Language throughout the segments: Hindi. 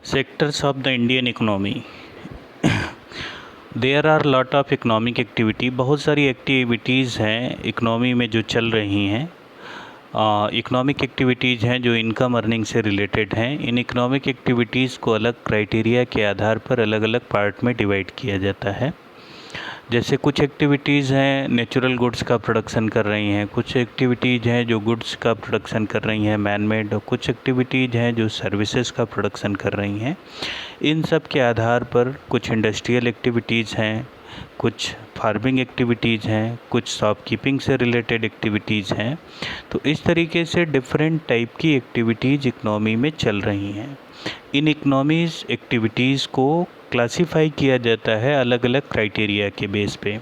Sectors of the Indian economy. There are lot of economic activity, बहुत सारी एक्टिविटीज़ हैं इकोनॉमी में जो चल रही हैं। इकोनॉमिक एक्टिविटीज़ हैं जो इनकम अर्निंग से रिलेटेड हैं। इन इकोनॉमिक एक्टिविटीज़ को अलग क्राइटेरिया के आधार पर अलग अलग पार्ट में डिवाइड किया जाता है। जैसे कुछ एक्टिविटीज़ हैं नेचुरल गुड्स का प्रोडक्शन कर रही हैं, कुछ एक्टिविटीज़ हैं जो गुड्स का प्रोडक्शन कर रही हैं मैन मेड, और कुछ एक्टिविटीज़ हैं जो सर्विसेज का प्रोडक्शन कर रही हैं। इन सब के आधार पर कुछ इंडस्ट्रियल एक्टिविटीज़ हैं, कुछ फार्मिंग एक्टिविटीज़ हैं, कुछ शॉपकीपिंग से रिलेटेड एक्टिविटीज़ हैं। तो इस तरीके से डिफरेंट टाइप की एक्टिविटीज़ इकनॉमी में चल रही हैं। इन इकनॉमीज़ एक्टिविटीज़ को क्लासिफाई किया जाता है अलग अलग क्राइटेरिया के बेस पे।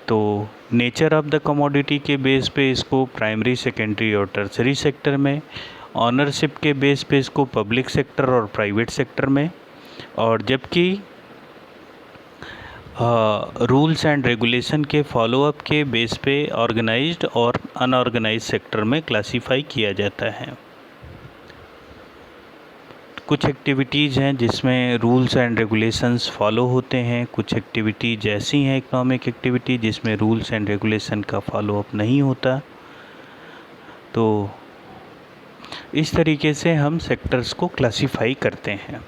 तो नेचर ऑफ द कमोडिटी के बेस पे इसको प्राइमरी, सेकेंडरी और टर्सरी सेक्टर में, ऑनरशिप के बेस पे इसको पब्लिक सेक्टर और प्राइवेट सेक्टर में, और जबकि रूल्स एंड रेगुलेशन के फॉलोअप के बेस पे ऑर्गेनाइज्ड और अनऑर्गेनाइज्ड सेक्टर में क्लासिफाई किया जाता है। कुछ एक्टिविटीज़ हैं जिसमें रूल्स एंड रेगुलेशंस फॉलो होते हैं, कुछ एक्टिविटीज ऐसी हैं इकोनॉमिक एक्टिविटी जिसमें रूल्स एंड रेगुलेशन का फॉलोअप नहीं होता। तो इस तरीके से हम सेक्टर्स को क्लासिफाई करते हैं।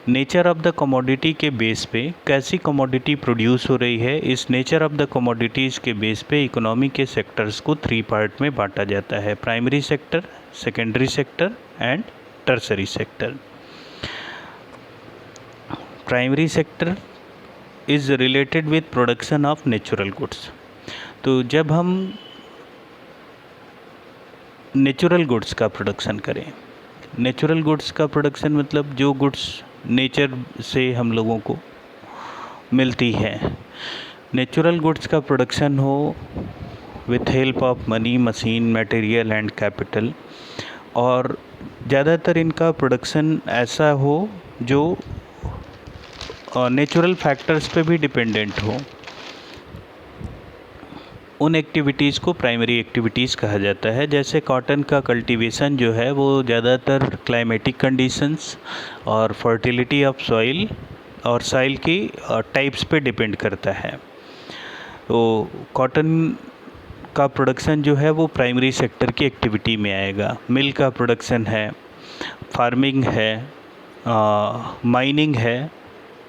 नेचर ऑफ द कमोडिटी के बेस पे कैसी कमोडिटी प्रोड्यूस हो रही है, इस नेचर ऑफ द कमोडिटीज़ के बेस पे इकोनॉमी के सेक्टर्स को 3 पार्ट में बांटा जाता है: primary sector, secondary sector and tertiary sector. Primary sector is related with production of natural goods. तो जब हम नेचुरल गुड्स का प्रोडक्शन करें, नेचुरल गुड्स का प्रोडक्शन मतलब जो गुड्स नेचर से हम लोगों को मिलती है, नेचुरल गुड्स का प्रोडक्शन हो with help of money, machine, material and capital, और ज़्यादातर इनका प्रोडक्शन ऐसा हो जो नेचुरल फैक्टर्स पे भी डिपेंडेंट हो। उन एक्टिविटीज़ को प्राइमरी एक्टिविटीज़ कहा जाता है। जैसे कॉटन का कल्टीवेशन जो है वो ज़्यादातर क्लाइमेटिक कंडीशंस और फर्टिलिटी ऑफ सॉइल और सॉइल की टाइप्स पे डिपेंड करता है। तो कॉटन का प्रोडक्शन जो है वो प्राइमरी सेक्टर की एक्टिविटी में आएगा। मिल का प्रोडक्शन है, फार्मिंग है, माइनिंग है।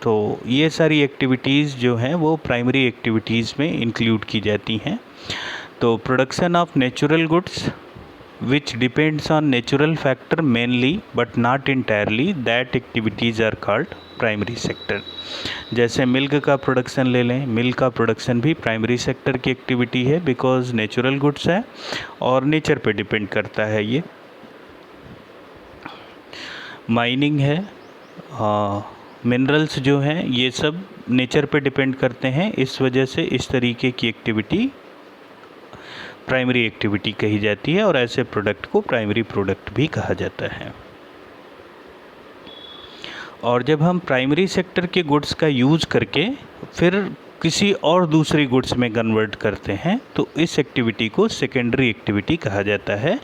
तो ये सारी एक्टिविटीज़ जो हैं वो प्राइमरी एक्टिविटीज़ में इंक्लूड की जाती हैं। तो production of natural goods which depends on natural factor mainly but not entirely, that activities are called primary sector. जैसे मिल्क का प्रोडक्शन ले लें, मिल्क का प्रोडक्शन भी प्राइमरी सेक्टर की एक्टिविटी है, बिकॉज नेचुरल गुड्स है और नेचर पे डिपेंड करता है ये। माइनिंग है, मिनरल्स जो हैं ये सब नेचर पे डिपेंड करते हैं, इस वजह से इस तरीके की एक्टिविटी प्राइमरी एक्टिविटी कही जाती है, और ऐसे प्रोडक्ट को प्राइमरी प्रोडक्ट भी कहा जाता है। और जब हम प्राइमरी सेक्टर के गुड्स का यूज़ करके फिर किसी और दूसरी गुड्स में कन्वर्ट करते हैं तो इस एक्टिविटी को सेकेंडरी एक्टिविटी कहा जाता है।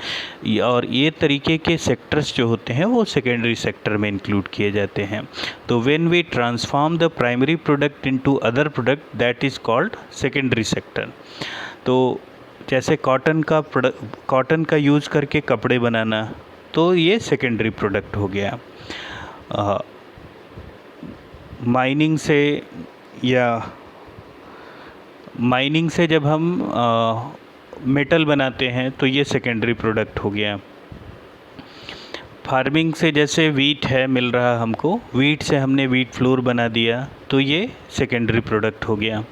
और ये तरीके के सेक्टर्स जो होते हैं वो सेकेंडरी सेक्टर में इंक्लूड किए जाते हैं। तो when we transform the primary product into other product, that is called secondary sector. तो जैसे कॉटन का यूज़ करके कपड़े बनाना, तो ये सेकेंडरी प्रोडक्ट हो गया। माइनिंग से जब हम मेटल बनाते हैं तो ये सेकेंडरी प्रोडक्ट हो गया। फार्मिंग से जैसे वीट है मिल रहा हमको, वीट से हमने वीट फ्लोर बना दिया तो ये सेकेंडरी प्रोडक्ट हो गया।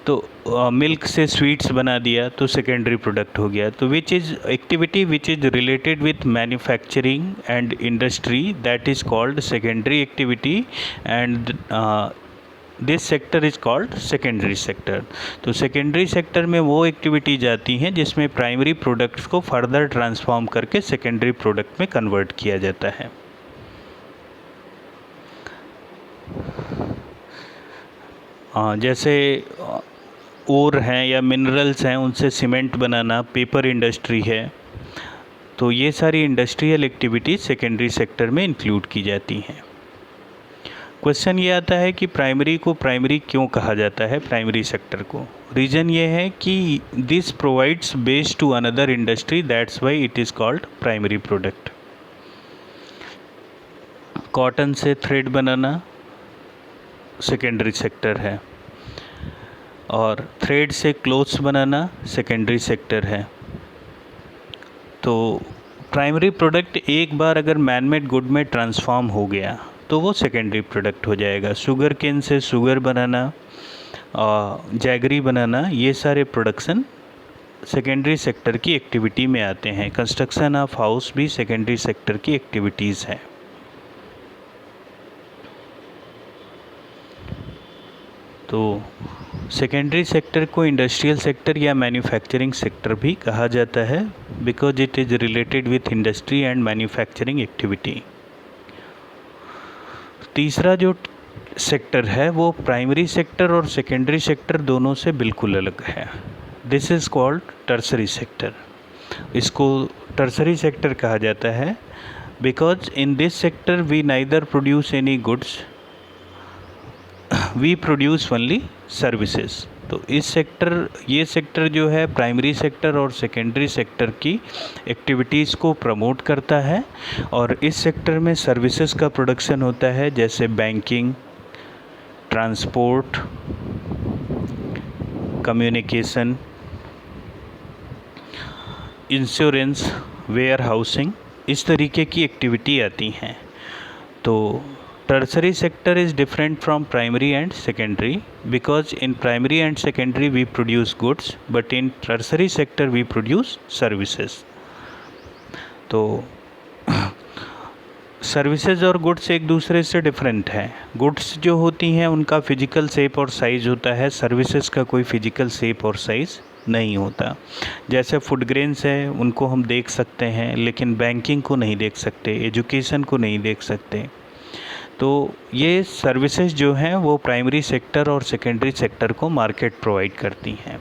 तो मिल्क से स्वीट्स बना दिया तो सेकेंडरी प्रोडक्ट हो गया। तो which is activity which is related with manufacturing and industry, that is called secondary activity, and this sector is called secondary sector. तो सेकेंडरी सेक्टर में वो एक्टिविटीज आती हैं जिसमें प्राइमरी प्रोडक्ट्स को फर्दर ट्रांसफॉर्म करके सेकेंडरी प्रोडक्ट में कन्वर्ट किया जाता है। जैसे ओर हैं या मिनरल्स हैं, उनसे सीमेंट बनाना, पेपर इंडस्ट्री है। तो ये सारी इंडस्ट्रियल एक्टिविटीज़ सेकेंडरी सेक्टर में इंक्लूड की जाती हैं। क्वेश्चन ये आता है कि प्राइमरी को प्राइमरी क्यों कहा जाता है, प्राइमरी सेक्टर को। रीज़न ये है कि this provides base to another industry, that's why it is called primary product. Cotton से थ्रेड बनाना सेकेंडरी सेक्टर है, और थ्रेड से क्लोथ्स बनाना सेकेंडरी सेक्टर है। तो प्राइमरी प्रोडक्ट एक बार अगर मैनमेड गुड में ट्रांसफॉर्म हो गया तो वो सेकेंडरी प्रोडक्ट हो जाएगा। शुगर केन से शुगर बनाना, जैगरी बनाना, ये सारे प्रोडक्शन सेकेंडरी सेक्टर की एक्टिविटी में आते हैं। कंस्ट्रक्शन ऑफ हाउस भी सेकेंडरी सेक्टर की एक्टिविटीज़ है। तो सेकेंडरी सेक्टर को इंडस्ट्रियल सेक्टर या मैन्युफैक्चरिंग सेक्टर भी कहा जाता है, because it is related with industry and manufacturing activity. तीसरा जो सेक्टर है वो प्राइमरी सेक्टर और सेकेंडरी सेक्टर दोनों से बिल्कुल अलग है। This is called tertiary sector. इसको टर्सरी सेक्टर कहा जाता है because in this sector we neither produce any goods, we produce only services. तो ये सेक्टर जो है प्राइमरी सेक्टर और सेकेंडरी सेक्टर की एक्टिविटीज़ को प्रमोट करता है, और इस सेक्टर में सर्विसेज का प्रोडक्शन होता है, जैसे banking, transport, communication, insurance, warehousing, इस तरीके की एक्टिविटी आती हैं। तो tertiary sector is different from primary and secondary because in primary and secondary we produce goods, but in tertiary sector we produce services. तो सर्विसेज और गुड्स एक दूसरे से डिफरेंट हैं। गुड्स जो होती हैं उनका फिजिकल शेप और साइज़ होता है, सर्विसेज का कोई फिजिकल शेप और साइज़ नहीं होता। जैसे फूड ग्रेन्स है, उनको हम देख सकते हैं, लेकिन बैंकिंग को नहीं देख सकते, एजुकेशन को नहीं देख सकते। तो ये सर्विसेज जो हैं वो प्राइमरी सेक्टर और सेकेंडरी सेक्टर को मार्केट प्रोवाइड करती हैं।